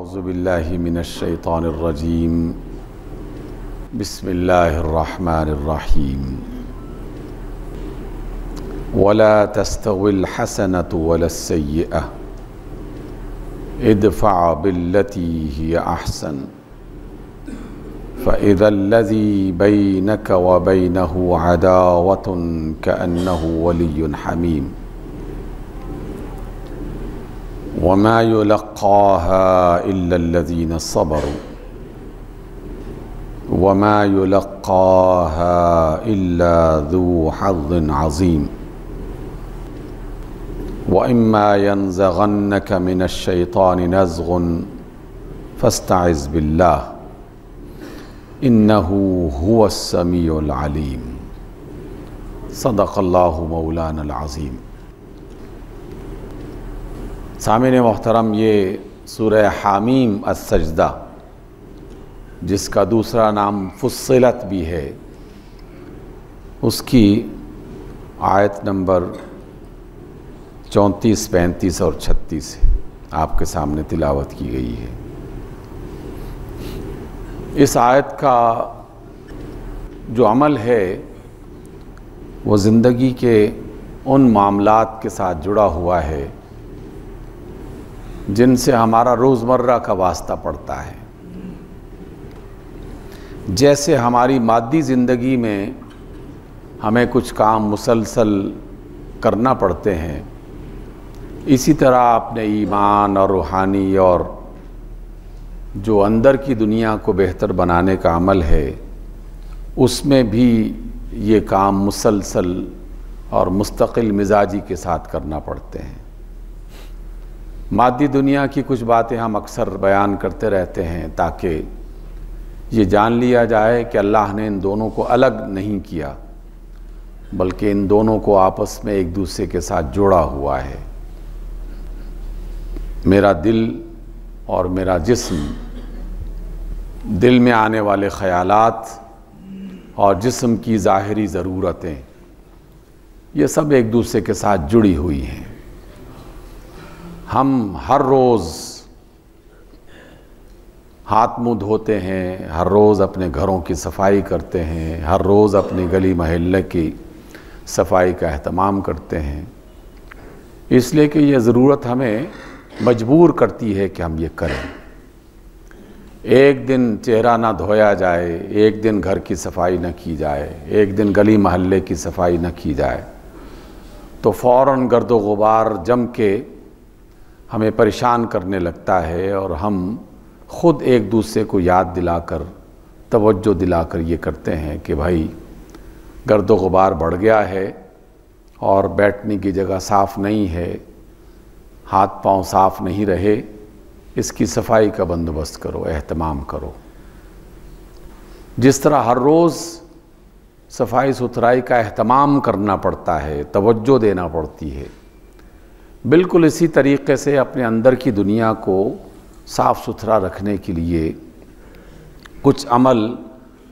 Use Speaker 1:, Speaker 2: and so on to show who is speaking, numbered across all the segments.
Speaker 1: اعوذ باللہ من الشیطان الرجیم بسم اللہ الرحمن الرحیم ولا تستوی الحسنۃ ولا السیئۃ ادفع بالتی ہی احسن فإذا الذی بینک وبینہ عداوۃ کأنہ ولی حمیم وما يلقاها إلا الذين صبروا وما يلقاها إلا ذو حظ عظيم وإما ينزغنك من الشيطان نزغ فاستعذ بالله إنه هو السميع العليم صدق الله مولانا العظيم۔ سامعین محترم، یہ سورہ حامیم السجدہ، جس کا دوسرا نام فصلت بھی ہے، اس کی آیت نمبر 34، 35 اور 36 آپ کے سامنے تلاوت کی گئی ہے۔ اس آیت کا جو عمل ہے وہ زندگی کے ان معاملات کے ساتھ جڑا ہوا ہے جن سے ہمارا روزمرہ کا واسطہ پڑتا ہے۔ جیسے ہماری مادی زندگی میں ہمیں کچھ کام مسلسل کرنا پڑتے ہیں، اسی طرح اپنے ایمان اور روحانی اور جو اندر کی دنیا کو بہتر بنانے کا عمل ہے، اس میں بھی یہ کام مسلسل اور مستقل مزاجی کے ساتھ کرنا پڑتے ہیں۔ مادی دنیا کی کچھ باتیں ہم اکثر بیان کرتے رہتے ہیں تاکہ یہ جان لیا جائے کہ اللہ نے ان دونوں کو الگ نہیں کیا، بلکہ ان دونوں کو آپس میں ایک دوسرے کے ساتھ جوڑا ہوا ہے۔ میرا دل اور میرا جسم، دل میں آنے والے خیالات اور جسم کی ظاہری ضرورتیں، یہ سب ایک دوسرے کے ساتھ جڑی ہوئی ہیں۔ ہم ہر روز ہاتھ منہ دھوتے ہیں، ہر روز اپنے گھروں کی صفائی کرتے ہیں، ہر روز اپنی گلی محلے کی صفائی کا اہتمام کرتے ہیں، اس لیے کہ یہ ضرورت ہمیں مجبور کرتی ہے کہ ہم یہ کریں۔ ایک دن چہرہ نہ دھویا جائے، ایک دن گھر کی صفائی نہ کی جائے، ایک دن گلی محلے کی صفائی نہ کی جائے تو فوراً گرد و غبار جم کے ہمیں پریشان کرنے لگتا ہے، اور ہم خود ایک دوسرے کو یاد دلا کر، توجہ دلا کر یہ کرتے ہیں کہ بھائی گرد و غبار بڑھ گیا ہے اور بیٹھنے کی جگہ صاف نہیں ہے، ہاتھ پاؤں صاف نہیں رہے، اس کی صفائی کا بندوبست کرو، اہتمام کرو۔ جس طرح ہر روز صفائی ستھرائی کا اہتمام کرنا پڑتا ہے، توجہ دینا پڑتی ہے، بالکل اسی طریقے سے اپنے اندر کی دنیا کو صاف ستھرا رکھنے کے لیے کچھ عمل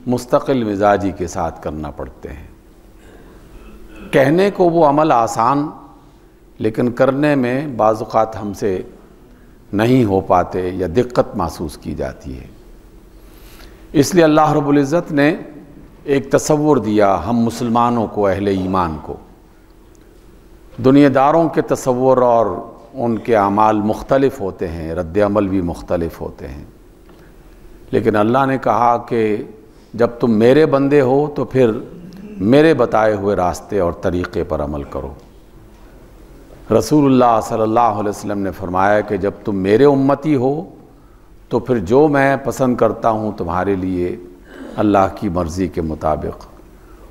Speaker 1: مستقل مزاجی کے ساتھ کرنا پڑتے ہیں۔ کہنے کو وہ عمل آسان، لیکن کرنے میں بعض اوقات ہم سے نہیں ہو پاتے یا دقت محسوس کی جاتی ہے۔ اس لیے اللہ رب العزت نے ایک تصور دیا ہم مسلمانوں کو، اہل ایمان کو۔ دنیا داروں کے تصور اور ان کے اعمال مختلف ہوتے ہیں، رد عمل بھی مختلف ہوتے ہیں، لیکن اللہ نے کہا کہ جب تم میرے بندے ہو تو پھر میرے بتائے ہوئے راستے اور طریقے پر عمل کرو۔ رسول اللہ صلی اللہ علیہ وسلم نے فرمایا کہ جب تم میرے امتی ہو تو پھر جو میں پسند کرتا ہوں تمہارے لیے، اللہ کی مرضی کے مطابق،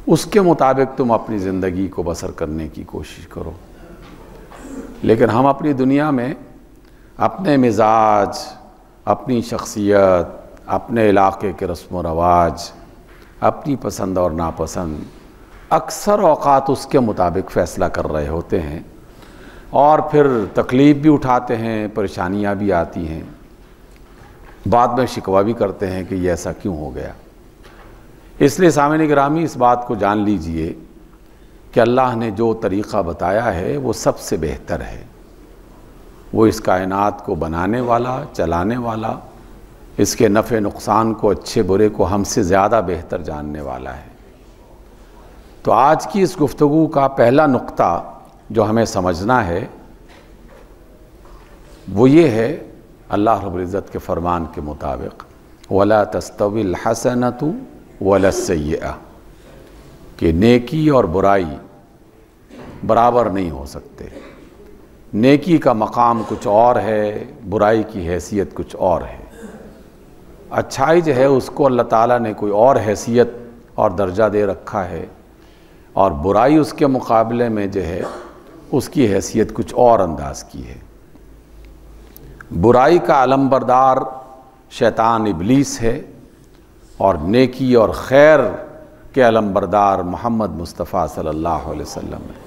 Speaker 1: اس کے مطابق تم اپنی زندگی کو بسر کرنے کی کوشش کرو۔ لیکن ہم اپنی دنیا میں اپنے مزاج، اپنی شخصیت، اپنے علاقے کے رسم و رواج، اپنی پسند اور ناپسند اکثر اوقات اس کے مطابق فیصلہ کر رہے ہوتے ہیں، اور پھر تکلیف بھی اٹھاتے ہیں، پریشانیاں بھی آتی ہیں، بعد میں شکوہ بھی کرتے ہیں کہ یہ ایسا کیوں ہو گیا۔ اس لیے سامعین گرامی، اس بات کو جان لیجئے کہ اللہ نے جو طریقہ بتایا ہے وہ سب سے بہتر ہے، وہ اس کائنات کو بنانے والا، چلانے والا، اس کے نفع نقصان کو، اچھے برے کو ہم سے زیادہ بہتر جاننے والا ہے۔ تو آج کی اس گفتگو کا پہلا نقطہ جو ہمیں سمجھنا ہے وہ یہ ہے، اللہ رب العزت کے فرمان کے مطابق وَلَا تَسْتَوِي الْحَسَنَةُ وَلَا السَّيِّئَةُ، کہ نیکی اور برائی برابر نہیں ہو سکتے۔ نیکی کا مقام کچھ اور ہے، برائی کی حیثیت کچھ اور ہے۔ اچھائی جو ہے اس کو اللہ تعالیٰ نے کوئی اور حیثیت اور درجہ دے رکھا ہے، اور برائی اس کے مقابلے میں جو ہے اس کی حیثیت کچھ اور انداز کی ہے۔ برائی کا علمبردار شیطان ابلیس ہے، اور نیکی اور خیر کے علمبردار محمد مصطفیٰ صلی اللہ علیہ وسلم ہے۔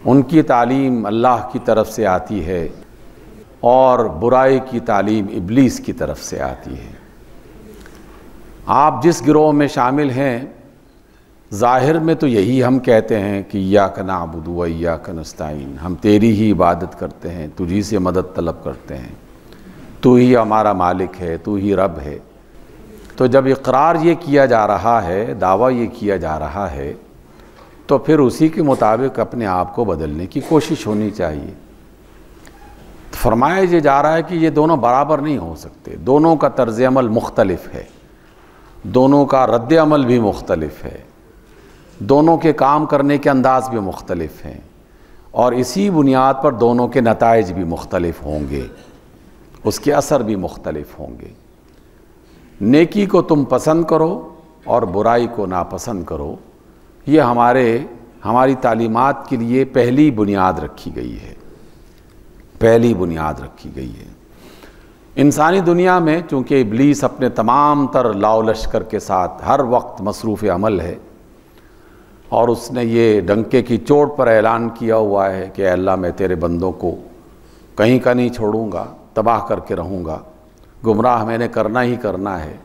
Speaker 1: ان کی تعلیم اللہ کی طرف سے آتی ہے، اور برائی کی تعلیم ابلیس کی طرف سے آتی ہے۔ آپ جس گروہ میں شامل ہیں، ظاہر میں تو یہی ہم کہتے ہیں کہ ایاک نعبد و ایاک نستعین، ہم تیری ہی عبادت کرتے ہیں، تجھی سے مدد طلب کرتے ہیں، تو ہی ہمارا مالک ہے، تو ہی رب ہے۔ تو جب اقرار یہ کیا جا رہا ہے، دعویٰ یہ کیا جا رہا ہے، تو پھر اسی کے مطابق اپنے آپ کو بدلنے کی کوشش ہونی چاہیے۔ فرمایا یہ جا رہا ہے کہ یہ دونوں برابر نہیں ہو سکتے، دونوں کا طرز عمل مختلف ہے، دونوں کا رد عمل بھی مختلف ہے، دونوں کے کام کرنے کے انداز بھی مختلف ہیں، اور اسی بنیاد پر دونوں کے نتائج بھی مختلف ہوں گے، اس کے اثر بھی مختلف ہوں گے۔ نیکی کو تم پسند کرو اور برائی کو ناپسند کرو، یہ ہماری تعلیمات کے لیے پہلی بنیاد رکھی گئی ہے، پہلی بنیاد رکھی گئی ہے۔ انسانی دنیا میں چونکہ ابلیس اپنے تمام تر لاؤ لشکر کے ساتھ ہر وقت مصروف عمل ہے، اور اس نے یہ ڈنکے کی چوٹ پر اعلان کیا ہوا ہے کہ اے اللہ میں تیرے بندوں کو کہیں کا نہیں چھوڑوں گا، تباہ کر کے رہوں گا، گمراہ میں نے کرنا ہی کرنا ہے۔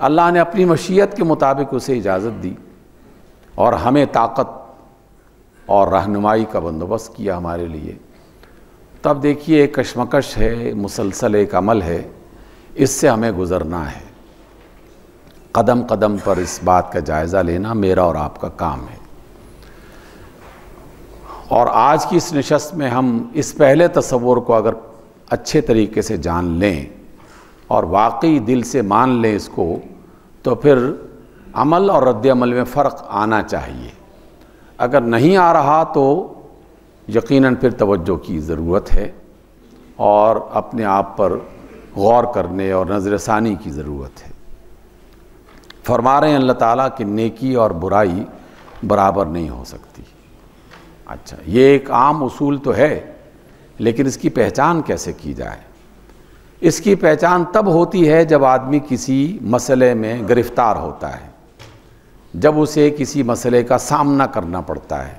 Speaker 1: اللہ نے اپنی مشیت کے مطابق اسے اجازت دی، اور ہمیں طاقت اور رہنمائی کا بندوبست کیا ہمارے لیے۔ تب دیکھیے ایک کشمکش ہے، مسلسل ایک عمل ہے، اس سے ہمیں گزرنا ہے۔ قدم قدم پر اس بات کا جائزہ لینا میرا اور آپ کا کام ہے۔ اور آج کی اس نشست میں ہم اس پہلے تصور کو اگر اچھے طریقے سے جان لیں اور واقعی دل سے مان لیں اس کو، تو پھر عمل اور رد عمل میں فرق آنا چاہیے۔ اگر نہیں آ رہا تو یقیناً پھر توجہ کی ضرورت ہے، اور اپنے آپ پر غور کرنے اور نظر ثانی کی ضرورت ہے۔ فرما رہے ہیں اللہ تعالیٰ کہ نیکی اور برائی برابر نہیں ہو سکتی۔ اچھا، یہ ایک عام اصول تو ہے، لیکن اس کی پہچان کیسے کی جائے؟ اس کی پہچان تب ہوتی ہے جب آدمی کسی مسئلے میں گرفتار ہوتا ہے، جب اسے کسی مسئلے کا سامنا کرنا پڑتا ہے۔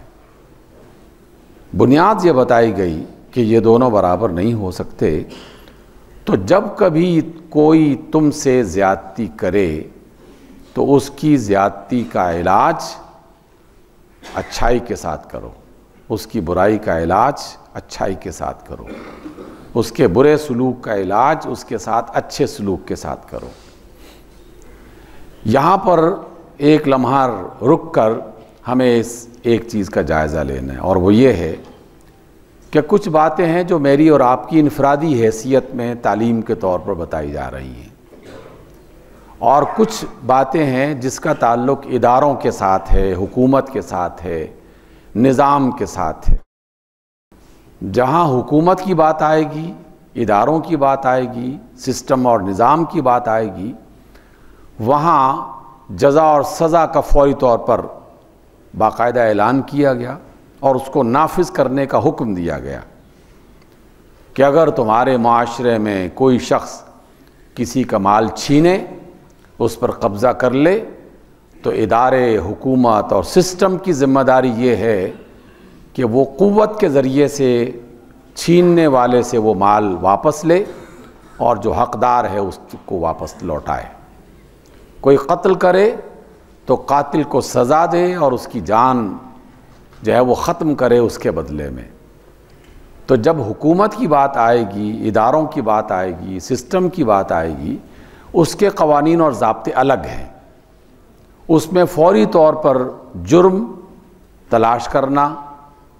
Speaker 1: بنیاد یہ بتائی گئی کہ یہ دونوں برابر نہیں ہو سکتے، تو جب کبھی کوئی تم سے زیادتی کرے تو اس کی زیادتی کا علاج اچھائی کے ساتھ کرو، اس کی برائی کا علاج اچھائی کے ساتھ کرو، اس کے برے سلوک کا علاج اس کے ساتھ اچھے سلوک کے ساتھ کرو۔ یہاں پر ایک لمحہ رک کر ہمیں اس ایک چیز کا جائزہ لینا ہے، اور وہ یہ ہے کہ کچھ باتیں ہیں جو میری اور آپ کی انفرادی حیثیت میں تعلیم کے طور پر بتائی جا رہی ہیں، اور کچھ باتیں ہیں جس کا تعلق اداروں کے ساتھ ہے، حکومت کے ساتھ ہے، نظام کے ساتھ ہے۔ جہاں حکومت کی بات آئے گی، اداروں کی بات آئے گی، سسٹم اور نظام کی بات آئے گی، وہاں جزا اور سزا کا فوری طور پر باقاعدہ اعلان کیا گیا، اور اس کو نافذ کرنے کا حکم دیا گیا کہ اگر تمہارے معاشرے میں کوئی شخص کسی کا مال چھینے، اس پر قبضہ کر لے، تو ادارے، حکومت اور سسٹم کی ذمہ داری یہ ہے کہ وہ قوت کے ذریعے سے چھیننے والے سے وہ مال واپس لے، اور جو حقدار ہے اس کو واپس لوٹائے۔ کوئی قتل کرے تو قاتل کو سزا دے، اور اس کی جان جو ہے وہ ختم کرے اس کے بدلے میں۔ تو جب حکومت کی بات آئے گی، اداروں کی بات آئے گی، سسٹم کی بات آئے گی، اس کے قوانین اور ضابطے الگ ہیں۔ اس میں فوری طور پر جرم تلاش کرنا،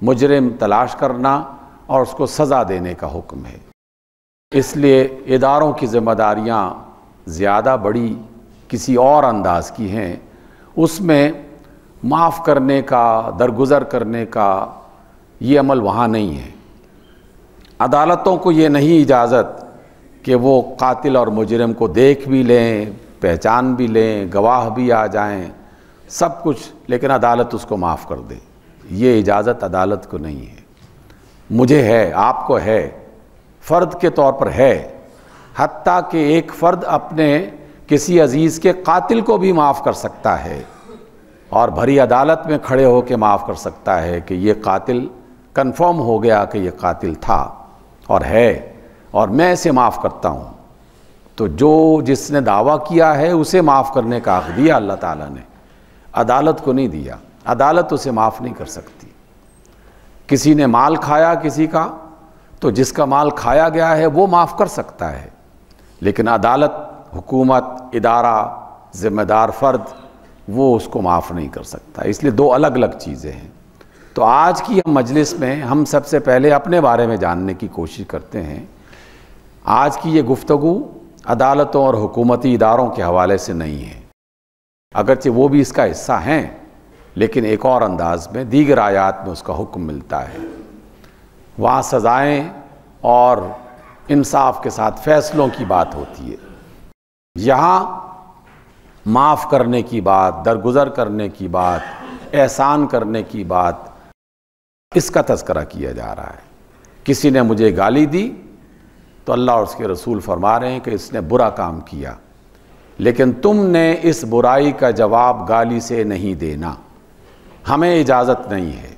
Speaker 1: مجرم تلاش کرنا اور اس کو سزا دینے کا حکم ہے۔ اس لیے اداروں کی ذمہ داریاں زیادہ بڑی کسی اور انداز کی ہیں، اس میں معاف کرنے کا، درگزر کرنے کا یہ عمل وہاں نہیں ہے۔ عدالتوں کو یہ نہیں اجازت کہ وہ قاتل اور مجرم کو دیکھ بھی لیں، پہچان بھی لیں، گواہ بھی آ جائیں، سب کچھ، لیکن عدالت اس کو معاف کر دے، یہ اجازت عدالت کو نہیں ہے۔ مجھے ہے، آپ کو ہے، فرد کے طور پر ہے، حتیٰ کہ ایک فرد اپنے کسی عزیز کے قاتل کو بھی معاف کر سکتا ہے اور بھری عدالت میں کھڑے ہو کے معاف کر سکتا ہے کہ یہ قاتل کنفرم ہو گیا کہ یہ قاتل تھا اور ہے اور میں اسے معاف کرتا ہوں۔ تو جس نے دعویٰ کیا ہے اسے معاف کرنے کا حق دیا اللہ تعالیٰ نے، عدالت کو نہیں دیا۔ عدالت اسے معاف نہیں کر سکتی۔ کسی نے مال کھایا کسی کا، تو جس کا مال کھایا گیا ہے وہ معاف کر سکتا ہے، لیکن عدالت، حکومت، ادارہ، ذمہ دار فرد وہ اس کو معاف نہیں کر سکتا۔ اس لیے دو الگ الگ چیزیں ہیں۔ تو آج کی مجلس میں ہم سب سے پہلے اپنے بارے میں جاننے کی کوشش کرتے ہیں۔ آج کی یہ گفتگو عدالتوں اور حکومتی اداروں کے حوالے سے نہیں ہے، اگرچہ وہ بھی اس کا حصہ ہیں، لیکن ایک اور انداز میں دیگر آیات میں اس کا حکم ملتا ہے۔ وہاں سزائیں اور انصاف کے ساتھ فیصلوں کی بات ہوتی ہے، یہاں معاف کرنے کی بات، درگزر کرنے کی بات، احسان کرنے کی بات، اس کا تذکرہ کیا جا رہا ہے۔ کسی نے مجھے گالی دی تو اللہ اور اس کے رسول فرما رہے ہیں کہ اس نے برا کام کیا، لیکن تم نے اس برائی کا جواب گالی سے نہیں دینا، ہمیں اجازت نہیں ہے۔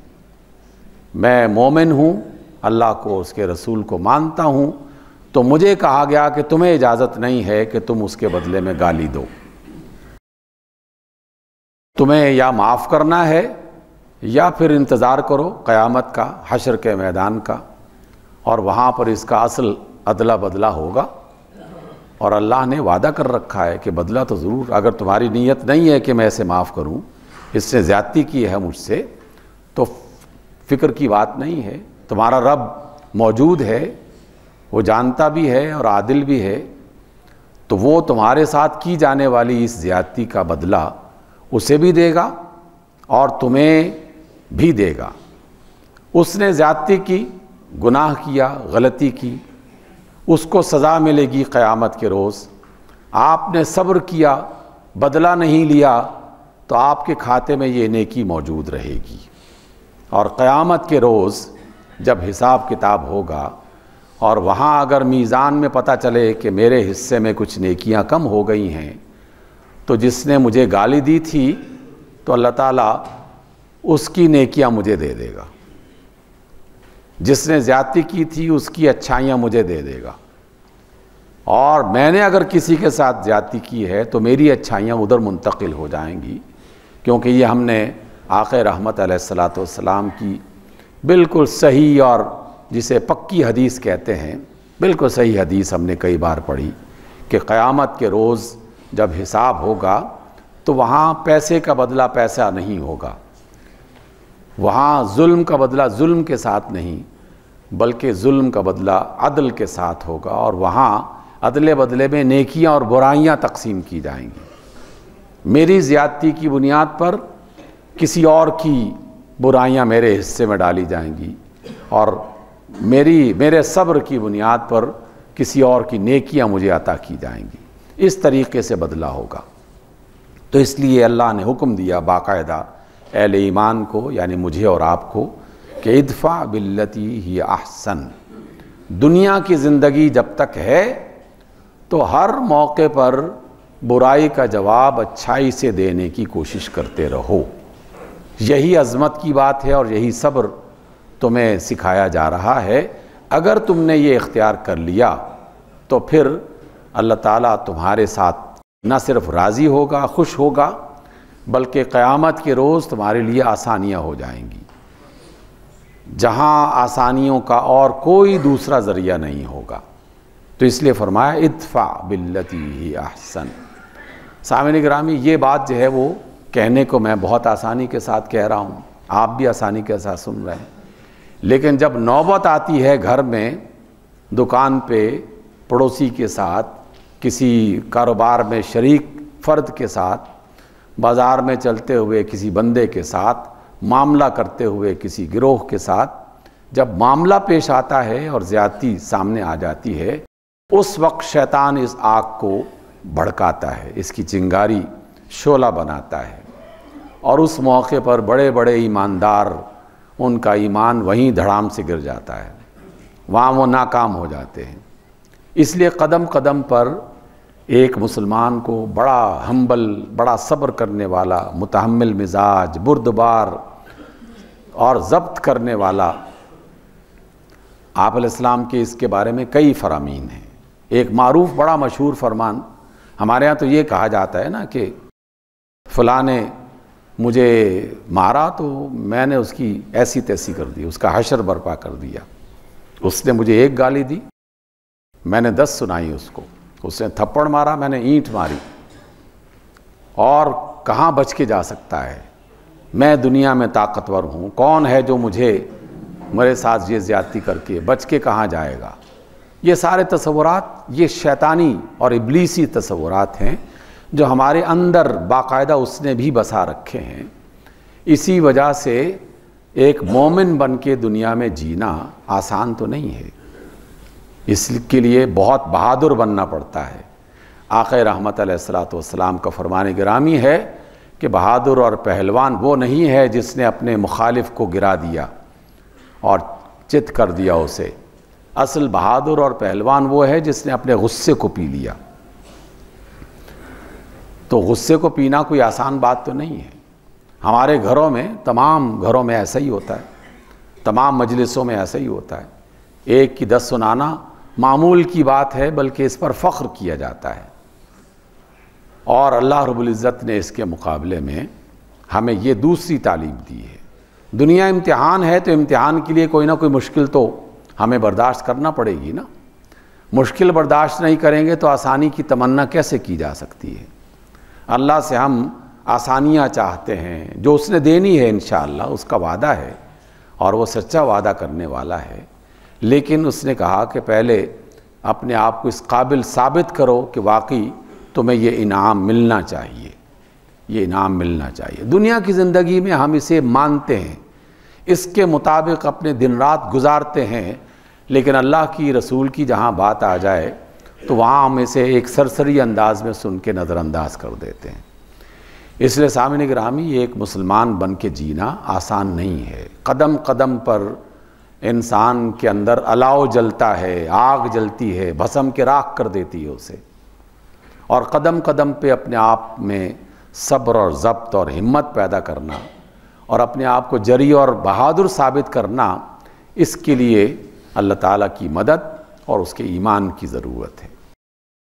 Speaker 1: میں مومن ہوں، اللہ کو، اس کے رسول کو مانتا ہوں، تو مجھے کہا گیا کہ تمہیں اجازت نہیں ہے کہ تم اس کے بدلے میں گالی دو۔ تمہیں یا معاف کرنا ہے یا پھر انتظار کرو قیامت کا، حشر کے میدان کا، اور وہاں پر اس کا اصل عدلہ بدلہ ہوگا۔ اور اللہ نے وعدہ کر رکھا ہے کہ بدلہ تو ضرور، اگر تمہاری نیت نہیں ہے کہ میں اسے معاف کروں، اس نے زیادتی کی ہے مجھ سے، تو فکر کی بات نہیں ہے۔ تمہارا رب موجود ہے، وہ جانتا بھی ہے اور عادل بھی ہے، تو وہ تمہارے ساتھ کی جانے والی اس زیادتی کا بدلہ اسے بھی دے گا اور تمہیں بھی دے گا۔ اس نے زیادتی کی، گناہ کیا، غلطی کی، اس کو سزا ملے گی قیامت کے روز۔ آپ نے صبر کیا، بدلہ نہیں لیا، تو آپ کے کھاتے میں یہ نیکی موجود رہے گی۔ اور قیامت کے روز جب حساب کتاب ہوگا اور وہاں اگر میزان میں پتہ چلے کہ میرے حصے میں کچھ نیکیاں کم ہو گئی ہیں، تو جس نے مجھے گالی دی تھی تو اللہ تعالیٰ اس کی نیکیاں مجھے دے دے گا، جس نے زیادتی کی تھی اس کی اچھائیاں مجھے دے دے گا، اور میں نے اگر کسی کے ساتھ زیادتی کی ہے تو میری اچھائیاں ادھر منتقل ہو جائیں گی، کیونکہ یہ ہم نے آقا رحمت علیہ الصلاۃ والسلام کی بالکل صحیح اور جسے پکی حدیث کہتے ہیں، بالکل صحیح حدیث ہم نے کئی بار پڑھی کہ قیامت کے روز جب حساب ہوگا تو وہاں پیسے کا بدلہ پیسہ نہیں ہوگا، وہاں ظلم کا بدلہ ظلم کے ساتھ نہیں بلکہ ظلم کا بدلہ عدل کے ساتھ ہوگا، اور وہاں عدل بدلے میں نیکیاں اور برائیاں تقسیم کی جائیں گی۔ میری زیادتی کی بنیاد پر کسی اور کی برائیاں میرے حصے میں ڈالی جائیں گی، اور میرے صبر کی بنیاد پر کسی اور کی نیکیاں مجھے عطا کی جائیں گی۔ اس طریقے سے بدلہ ہوگا۔ تو اس لیے اللہ نے حکم دیا باقاعدہ اہل ایمان کو، یعنی مجھے اور آپ کو، کہ ادفع باللتی ہی احسن۔ دنیا کی زندگی جب تک ہے تو ہر موقع پر برائی کا جواب اچھائی سے دینے کی کوشش کرتے رہو۔ یہی عظمت کی بات ہے اور یہی صبر تمہیں سکھایا جا رہا ہے۔ اگر تم نے یہ اختیار کر لیا تو پھر اللہ تعالیٰ تمہارے ساتھ نہ صرف راضی ہوگا، خوش ہوگا، بلکہ قیامت کے روز تمہارے لیے آسانیاں ہو جائیں گی۔ جہاں آسانیوں کا اور کوئی دوسرا ذریعہ نہیں ہوگا۔ تو اس لیے فرمایا ادفع باللتی ہی احسن۔ سامعین گرامی، یہ بات جو ہے وہ کہنے کو میں بہت آسانی کے ساتھ کہہ رہا ہوں، آپ بھی آسانی کے ساتھ سن رہے ہیں، لیکن جب نوبت آتی ہے گھر میں، دکان پہ، پڑوسی کے ساتھ، کسی کاروبار میں شریک فرد کے ساتھ، بازار میں چلتے ہوئے کسی بندے کے ساتھ، معاملہ کرتے ہوئے کسی گروہ کے ساتھ، جب معاملہ پیش آتا ہے اور زیادتی سامنے آ جاتی ہے، اس وقت شیطان اس آگ کو بھڑکاتا ہے، اس کی چنگاری شعلہ بناتا ہے، اور اس موقع پر بڑے بڑے ایماندار، ان کا ایمان وہیں دھڑام سے گر جاتا ہے، وہاں وہ ناکام ہو جاتے ہیں۔ اس لیے قدم قدم پر ایک مسلمان کو بڑا ہمبل، بڑا صبر کرنے والا، متحمل مزاج، بردبار اور ضبط کرنے والا، آپ علیہ السلام کے اس کے بارے میں کئی فرامین ہیں۔ ایک معروف بڑا مشہور فرمان، ہمارے ہاں تو یہ کہا جاتا ہے نا کہ فلاں نے مجھے مارا تو میں نے اس کی ایسی تیسی کر دی، اس کا حشر برپا کر دیا، اس نے مجھے ایک گالی دی، میں نے 10 سنائی اس کو، اس نے تھپڑ مارا، میں نے اینٹ ماری، اور کہاں بچ کے جا سکتا ہے؟ میں دنیا میں طاقتور ہوں، کون ہے جو مجھے میرے ساتھ یہ زیادتی کر کے بچ کے کہاں جائے گا؟ یہ سارے تصورات یہ شیطانی اور ابلیسی تصورات ہیں جو ہمارے اندر باقاعدہ اس نے بھی بسا رکھے ہیں۔ اسی وجہ سے ایک مومن بن کے دنیا میں جینا آسان تو نہیں ہے، اس کے لیے بہت بہادر بننا پڑتا ہے۔ آقا رحمت علیہ الصلوۃ والسلام کا فرمان گرامی ہے کہ بہادر اور پہلوان وہ نہیں ہے جس نے اپنے مخالف کو گرا دیا اور چت کر دیا اسے، اصل بہادر اور پہلوان وہ ہے جس نے اپنے غصے کو پی لیا۔ تو غصے کو پینا کوئی آسان بات تو نہیں ہے۔ ہمارے گھروں میں، تمام گھروں میں ایسا ہی ہوتا ہے، تمام مجلسوں میں ایسا ہی ہوتا ہے، ایک کی 10 سنانا معمول کی بات ہے، بلکہ اس پر فخر کیا جاتا ہے۔ اور اللہ رب العزت نے اس کے مقابلے میں ہمیں یہ دوسری تعلیم دی ہے۔ دنیا امتحان ہے تو امتحان کے لیے کوئی نہ کوئی مشکل تو ہمیں برداشت کرنا پڑے گی نا۔ مشکل برداشت نہیں کریں گے تو آسانی کی تمنا کیسے کی جا سکتی ہے؟ اللہ سے ہم آسانیاں چاہتے ہیں جو اس نے دینی ہے، انشاءاللہ اس کا وعدہ ہے اور وہ سچا وعدہ کرنے والا ہے، لیکن اس نے کہا کہ پہلے اپنے آپ کو اس قابل ثابت کرو کہ واقعی تمہیں یہ انعام ملنا چاہیے، یہ انعام ملنا چاہیے۔ دنیا کی زندگی میں ہم اسے مانتے ہیں، اس کے مطابق اپنے دن رات گزارتے ہیں، لیکن اللہ کی رسول کی جہاں بات آ جائے تو وہاں ہم اسے ایک سرسری انداز میں سن کے نظر انداز کر دیتے ہیں۔ اس لیے سامعین گرامی، یہ ایک مسلمان بن کے جینا آسان نہیں ہے۔ قدم قدم پر انسان کے اندر الاؤ جلتا ہے، آگ جلتی ہے، بھسم کے راکھ کر دیتی ہے اسے، اور قدم قدم پہ اپنے آپ میں صبر اور ضبط اور ہمت پیدا کرنا اور اپنے آپ کو جری اور بہادر ثابت کرنا، اس کے لیے اللہ تعالیٰ کی مدد اور اس کے ایمان کی ضرورت ہے۔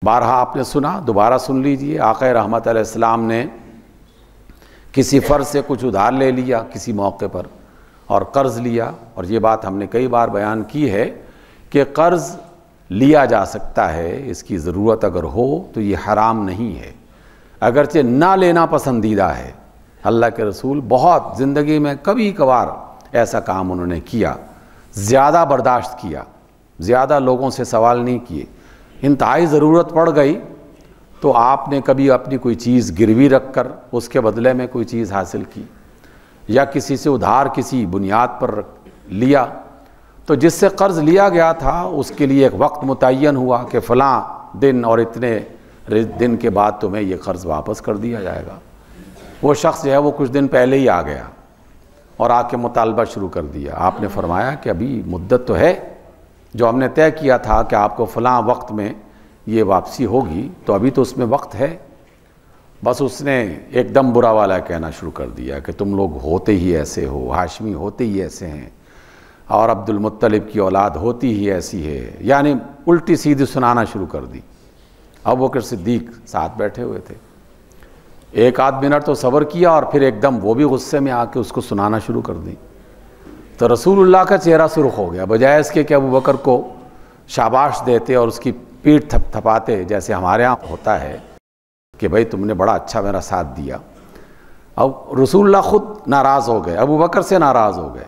Speaker 1: بارہا آپ نے سنا، دوبارہ سن لیجئے، آقا رحمت علیہ السلام نے کسی فرد سے کچھ ادھار لے لیا کسی موقع پر اور قرض لیا، اور یہ بات ہم نے کئی بار بیان کی ہے کہ قرض لیا جا سکتا ہے، اس کی ضرورت اگر ہو تو یہ حرام نہیں ہے، اگرچہ نہ لینا پسندیدہ ہے۔ اللہ کے رسول بہت زندگی میں کبھی کبھار ایسا کام انہوں نے کیا، زیادہ برداشت کیا، زیادہ لوگوں سے سوال نہیں کیے، انتہائی ضرورت پڑ گئی تو آپ نے کبھی اپنی کوئی چیز گروی رکھ کر اس کے بدلے میں کوئی چیز حاصل کی، یا کسی سے ادھار کسی بنیاد پر لیا، تو جس سے قرض لیا گیا تھا اس کے لیے ایک وقت متعین ہوا کہ فلاں دن اور اتنے دن کے بعد تمہیں یہ قرض واپس کر دیا جائے گا۔ وہ شخص جو ہے وہ کچھ دن پہلے ہی آ گیا اور آ کے مطالبہ شروع کر دیا۔ آپ نے فرمایا کہ ابھی مدت تو ہے، جو ہم نے طے کیا تھا کہ آپ کو فلاں وقت میں یہ واپسی ہوگی، تو ابھی تو اس میں وقت ہے۔ بس اس نے ایک دم برا والا کہنا شروع کر دیا کہ تم لوگ ہوتے ہی ایسے ہو، ہاشمی ہوتے ہی ایسے ہیں، اور عبد المطلب کی اولاد ہوتی ہی ایسی ہے، یعنی الٹی سیدھی سنانا شروع کر دی۔ ابو بکر صدیق ساتھ بیٹھے ہوئے تھے، ایک آدھ منٹ تو صبر کیا اور پھر ایک دم وہ بھی غصے میں آ کے اس کو سنانا شروع کر دی تو رسول اللہ کا چہرہ سرخ ہو گیا، بجائے اس کے کہ ابو بکر کو شاباش دیتے اور اس کی پیٹھ تھپ تھپاتے جیسے ہمارے ہاں ہوتا ہے کہ بھائی تم نے بڑا اچھا میرا ساتھ دیا. اب رسول اللہ خود ناراض ہو گئے، ابو بکر سے ناراض ہو گئے.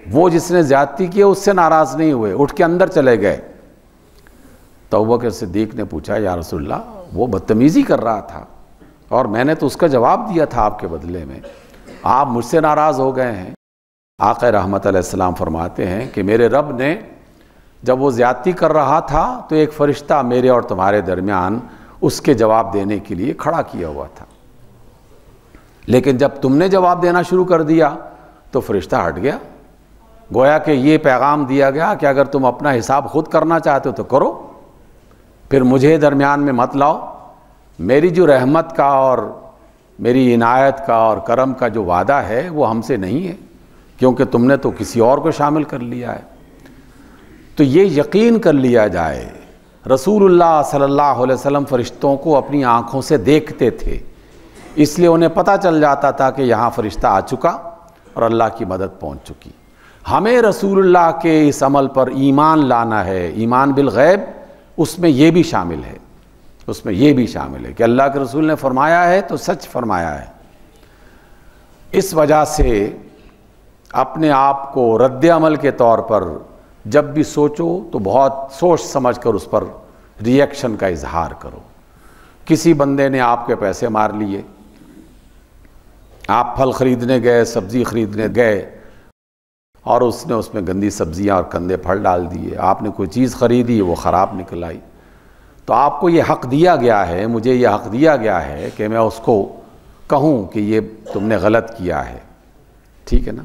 Speaker 1: وہ جس نے زیادتی کی اس سے ناراض نہیں ہوئے، اٹھ کے اندر چلے گئے. تو ابو بکر صدیق نے پوچھا یا رسول اللہ وہ بدتمیزی کر رہا تھا اور میں نے تو اس کا جواب دیا تھا آپ کے بدلے میں، آپ مجھ سے ناراض ہو گئے ہیں. آقا رحمت علیہ السلام فرماتے ہیں کہ میرے رب نے جب وہ زیادتی کر رہا تھا تو ایک فرشتہ میرے اور تمہارے درمیان اس کے جواب دینے کے لیے کھڑا کیا ہوا تھا، لیکن جب تم نے جواب دینا شروع کر دیا تو فرشتہ ہٹ گیا. گویا کہ یہ پیغام دیا گیا کہ اگر تم اپنا حساب خود کرنا چاہتے ہو تو کرو، پھر مجھے درمیان میں مت لاؤ. میری جو رحمت کا اور میری عنایت کا اور کرم کا جو وعدہ ہے وہ ہم سے نہیں ہے، کیونکہ تم نے تو کسی اور کو شامل کر لیا ہے. تو یہ یقین کر لیا جائے رسول اللہ صلی اللہ علیہ وسلم فرشتوں کو اپنی آنکھوں سے دیکھتے تھے، اس لیے انہیں پتہ چل جاتا تھا کہ یہاں فرشتہ آ چکا اور اللہ کی مدد پہنچ چکی. ہمیں رسول اللہ کے اس عمل پر ایمان لانا ہے. ایمان بالغیب اس میں یہ بھی شامل ہے، اس میں یہ بھی شامل ہے کہ اللہ کے رسول نے فرمایا ہے تو سچ فرمایا ہے. اس وجہ سے اپنے آپ کو رد عمل کے طور پر جب بھی سوچو تو بہت سوچ سمجھ کر اس پر ریئیکشن کا اظہار کرو. کسی بندے نے آپ کے پیسے مار لیے، آپ پھل خریدنے گئے، سبزی خریدنے گئے اور اس نے اس میں گندی سبزیاں اور گندے پھل ڈال دیے. آپ نے کوئی چیز خریدی وہ خراب نکل آئی، تو آپ کو یہ حق دیا گیا ہے، مجھے یہ حق دیا گیا ہے کہ میں اس کو کہوں کہ یہ تم نے غلط کیا ہے، ٹھیک ہے نا.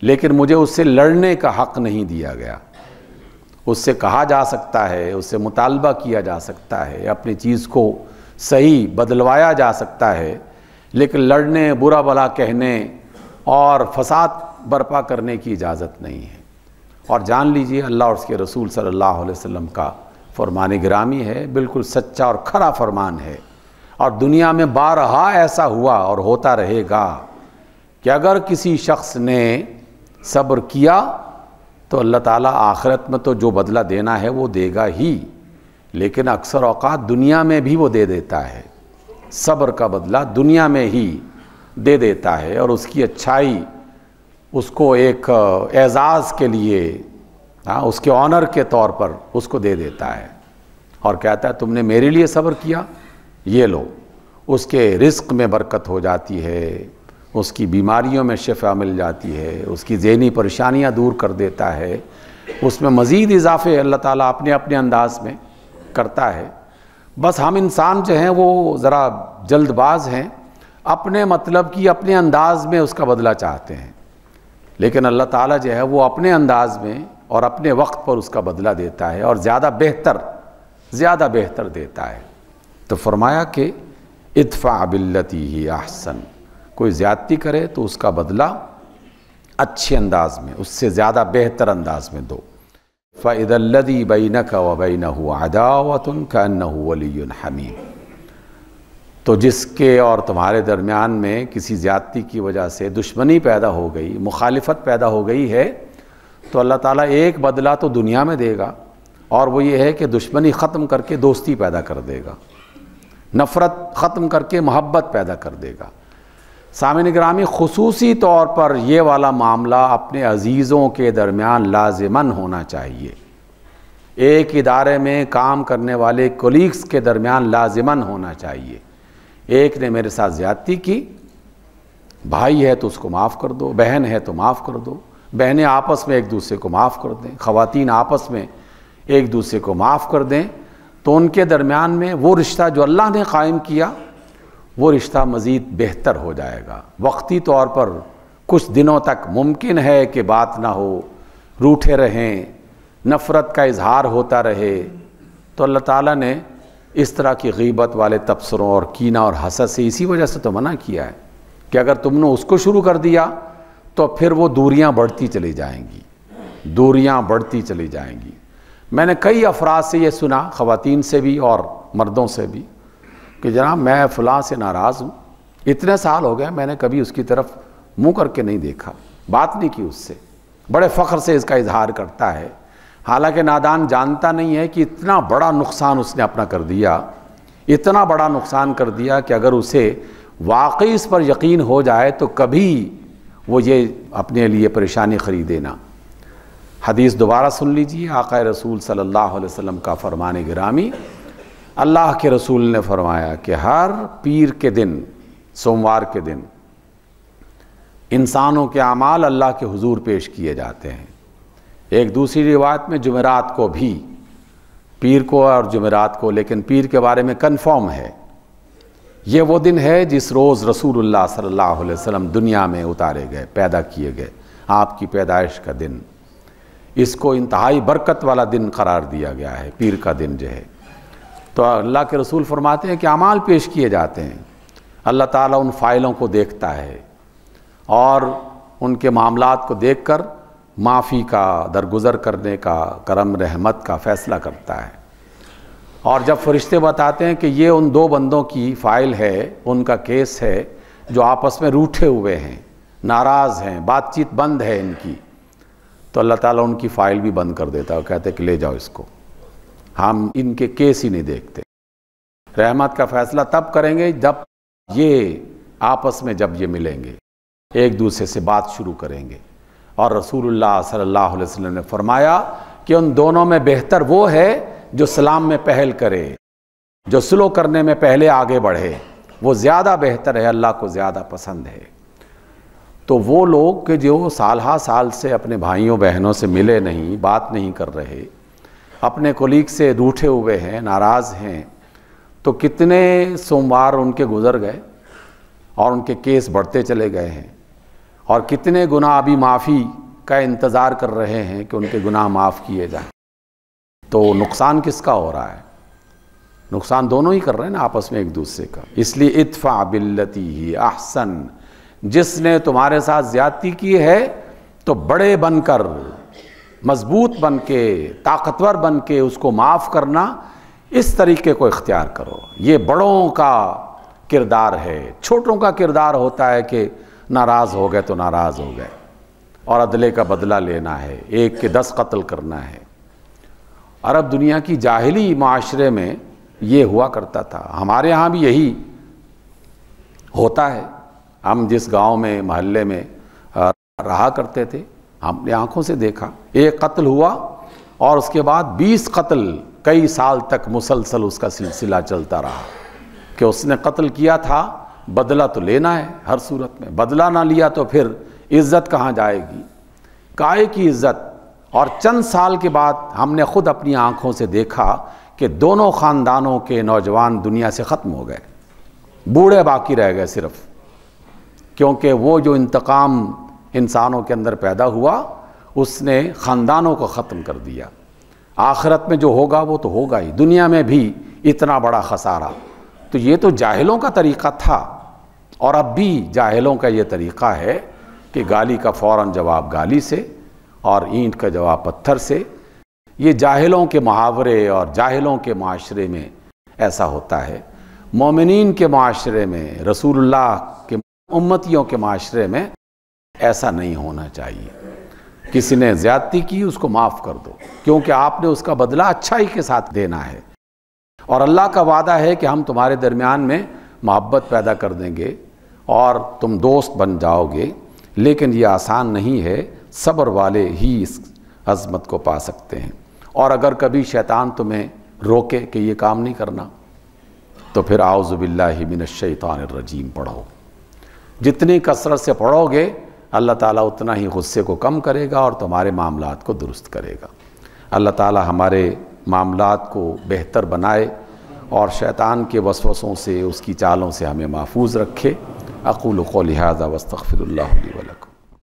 Speaker 1: لیکن مجھے اس سے لڑنے کا حق نہیں دیا گیا. اس سے کہا جا سکتا ہے، اس سے مطالبہ کیا جا سکتا ہے، اپنی چیز کو صحیح بدلوایا جا سکتا ہے، لیکن لڑنے، برا بھلا کہنے اور فساد برپا کرنے کی اجازت نہیں ہے. اور جان لیجئے اللہ اور اس کے رسول صلی اللہ علیہ وسلم کا فرمان گرامی ہے، بالکل سچا اور کھرا فرمان ہے. اور دنیا میں بارہا ایسا ہوا اور ہوتا رہے گا کہ اگر کسی شخص نے صبر کیا تو اللہ تعالیٰ آخرت میں تو جو بدلہ دینا ہے وہ دے گا ہی، لیکن اکثر اوقات دنیا میں بھی وہ دے دیتا ہے. صبر کا بدلہ دنیا میں ہی دے دیتا ہے اور اس کی اچھائی اس کو ایک اعزاز کے لیے، اس کے آنر کے طور پر اس کو دے دیتا ہے اور کہتا ہے تم نے میرے لیے صبر کیا، یہ لو. اس کے رزق میں برکت ہو جاتی ہے، اس کی بیماریوں میں شفا مل جاتی ہے، اس کی ذہنی پریشانیاں دور کر دیتا ہے، اس میں مزید اضافے اللہ تعالیٰ اپنے اپنے انداز میں کرتا ہے. بس ہم انسان جو ہیں وہ ذرا جلد باز ہیں، اپنے مطلب کی اپنے انداز میں اس کا بدلہ چاہتے ہیں، لیکن اللہ تعالیٰ جو ہے وہ اپنے انداز میں اور اپنے وقت پر اس کا بدلہ دیتا ہے اور زیادہ بہتر دیتا ہے. تو فرمایا کہ ادفع باللتی ہی احسن، کوئی زیادتی کرے تو اس کا بدلہ اچھے انداز میں، اس سے زیادہ بہتر انداز میں دو. فَإِذَا الَّذِي بَيْنَكَ وَبَيْنَهُ عَدَاوَةٌ كَأَنَّهُ وَلِيٌّ حَمِيمٌ، تو جس کے اور تمہارے درمیان میں کسی زیادتی کی وجہ سے دشمنی پیدا ہو گئی، مخالفت پیدا ہو گئی ہے، تو اللہ تعالیٰ ایک بدلہ تو دنیا میں دے گا اور وہ یہ ہے کہ دشمنی ختم کر کے دوستی پیدا کر دے گا، نفرت ختم کر کے محبت پیدا کر دے گا. سامعین گرامی، خصوصی طور پر یہ والا معاملہ اپنے عزیزوں کے درمیان لازماً ہونا چاہیے. ایک ادارے میں کام کرنے والے کولیگز کے درمیان لازماً ہونا چاہیے. ایک نے میرے ساتھ زیادتی کی، بھائی ہے تو اس کو معاف کر دو، بہن ہے تو معاف کر دو، بہنیں آپس میں ایک دوسرے کو معاف کر دیں، خواتین آپس میں ایک دوسرے کو معاف کر دیں، تو ان کے درمیان میں وہ رشتہ جو اللہ نے قائم کیا وہ رشتہ مزید بہتر ہو جائے گا. وقتی طور پر کچھ دنوں تک ممکن ہے کہ بات نہ ہو، روٹھے رہیں، نفرت کا اظہار ہوتا رہے، تو اللہ تعالیٰ نے اس طرح کی غیبت والے تبصروں اور کینہ اور حسد سے اسی وجہ سے تو منع کیا ہے کہ اگر تم نے اس کو شروع کر دیا تو پھر وہ دوریاں بڑھتی چلی جائیں گی. میں نے کئی افراد سے یہ سنا، خواتین سے بھی اور مردوں سے بھی، کہ جناب میں فلاں سے ناراض ہوں، اتنے سال ہو گئے میں نے کبھی اس کی طرف منہ کر کے نہیں دیکھا، بات نہیں کی اس سے، بڑے فخر سے اس کا اظہار کرتا ہے، حالانکہ نادان جانتا نہیں ہے کہ اتنا بڑا نقصان اس نے اپنا کر دیا، اتنا بڑا نقصان کر دیا کہ اگر اسے واقعی اس پر یقین ہو جائے تو کبھی وہ یہ اپنے لیے پریشانی خریدے نہ۔ حدیث دوبارہ سن لیجیے، آقا رسول صلی اللہ علیہ وسلم کا فرمان گرامی، اللہ کے رسول نے فرمایا کہ ہر پیر کے دن، سوموار کے دن، انسانوں کے اعمال اللہ کے حضور پیش کیے جاتے ہیں۔ ایک دوسری روایت میں جمعرات کو بھی، پیر کو اور جمعرات کو، لیکن پیر کے بارے میں کنفرم ہے، یہ وہ دن ہے جس روز رسول اللہ صلی اللہ علیہ وسلم دنیا میں اتارے گئے، پیدا کیے گئے، آپ کی پیدائش کا دن۔ اس کو انتہائی برکت والا دن قرار دیا گیا ہے، پیر کا دن جو ہے۔ تو اللہ کے رسول فرماتے ہیں کہ اعمال پیش کیے جاتے ہیں، اللہ تعالیٰ ان فائلوں کو دیکھتا ہے اور ان کے معاملات کو دیکھ کر معافی کا، درگزر کرنے کا، کرم رحمت کا فیصلہ کرتا ہے۔ اور جب فرشتے بتاتے ہیں کہ یہ ان دو بندوں کی فائل ہے، ان کا کیس ہے جو آپس میں روٹھے ہوئے ہیں، ناراض ہیں، بات چیت بند ہے ان کی، تو اللہ تعالیٰ ان کی فائل بھی بند کر دیتا ہے اور کہتے ہیں کہ لے جاؤ اس کو، ہم ان کے کیس ہی نہیں دیکھتے۔ رحمت کا فیصلہ تب کریں گے جب یہ آپس میں جب یہ ملیں گے، ایک دوسرے سے بات شروع کریں گے۔ اور رسول اللہ صلی اللہ علیہ وسلم نے فرمایا کہ ان دونوں میں بہتر وہ ہے جو سلام میں پہل کرے، جو سلو کرنے میں پہلے آگے بڑھے، وہ زیادہ بہتر ہے، اللہ کو زیادہ پسند ہے۔ تو وہ لوگ کہ جو سال ہا سال سے اپنے بھائیوں بہنوں سے ملے نہیں، بات نہیں کر رہے، اپنے کولیگ سے روٹھے ہوئے ہیں، ناراض ہیں، تو کتنے سوموار ان کے گزر گئے اور ان کے کیس بڑھتے چلے گئے ہیں، اور کتنے گناہ ابھی معافی کا انتظار کر رہے ہیں کہ ان کے گناہ معاف کیے جائیں۔ تو نقصان کس کا ہو رہا ہے؟ نقصان دونوں ہی کر رہے ہیں نا آپس میں ایک دوسرے کا۔ اس لیے ادفع باللتی ہی احسن، جس نے تمہارے ساتھ زیادتی کی ہے تو بڑے بن کر، مضبوط بن کے، طاقتور بن کے اس کو معاف کرنا، اس طریقے کو اختیار کرو۔ یہ بڑوں کا کردار ہے۔ چھوٹوں کا کردار ہوتا ہے کہ ناراض ہو گئے تو ناراض ہو گئے اور عدلے کا بدلہ لینا ہے، ایک کے 10 قتل کرنا ہے۔ عرب دنیا کی جاہلی معاشرے میں یہ ہوا کرتا تھا، ہمارے ہاں بھی یہی ہوتا ہے۔ ہم جس گاؤں میں، محلے میں رہا کرتے تھے، ہم نے آنکھوں سے دیکھا، ایک قتل ہوا اور اس کے بعد 20 قتل کئی سال تک مسلسل اس کا سلسلہ چلتا رہا کہ اس نے قتل کیا تھا، بدلہ تو لینا ہے ہر صورت میں، بدلہ نہ لیا تو پھر عزت کہاں جائے گی، کائے کی عزت۔ اور چند سال کے بعد ہم نے خود اپنی آنکھوں سے دیکھا کہ دونوں خاندانوں کے نوجوان دنیا سے ختم ہو گئے، بوڑھے باقی رہ گئے صرف، کیونکہ وہ جو انتقام انسانوں کے اندر پیدا ہوا اس نے خاندانوں کو ختم کر دیا۔ آخرت میں جو ہوگا وہ تو ہوگا ہی، دنیا میں بھی اتنا بڑا خسارہ۔ تو یہ تو جاہلوں کا طریقہ تھا، اور اب بھی جاہلوں کا یہ طریقہ ہے کہ گالی کا فوراً جواب گالی سے اور اینٹ کا جواب پتھر سے۔ یہ جاہلوں کے محاورے اور جاہلوں کے معاشرے میں ایسا ہوتا ہے۔ مومنین کے معاشرے میں، رسول اللہ کے امتیوں کے معاشرے میں ایسا نہیں ہونا چاہیے۔ کسی نے زیادتی کی، اس کو معاف کر دو، کیونکہ آپ نے اس کا بدلہ اچھائی کے ساتھ دینا ہے، اور اللہ کا وعدہ ہے کہ ہم تمہارے درمیان میں محبت پیدا کر دیں گے اور تم دوست بن جاؤ گے۔ لیکن یہ آسان نہیں ہے، صبر والے ہی اس عظمت کو پا سکتے ہیں۔ اور اگر کبھی شیطان تمہیں روکے کہ یہ کام نہیں کرنا، تو پھر اعوذ باللہ من الشیطان الرجیم پڑھو۔ جتنی کثرت سے پڑھو گے اللہ تعالیٰ اتنا ہی غصے کو کم کرے گا اور تمہارے معاملات کو درست کرے گا۔ اللہ تعالیٰ ہمارے معاملات کو بہتر بنائے اور شیطان کے وسوسوں سے، اس کی چالوں سے ہمیں محفوظ رکھے۔ اقول قولی ھذا واستغفر اللہ لی ولکم۔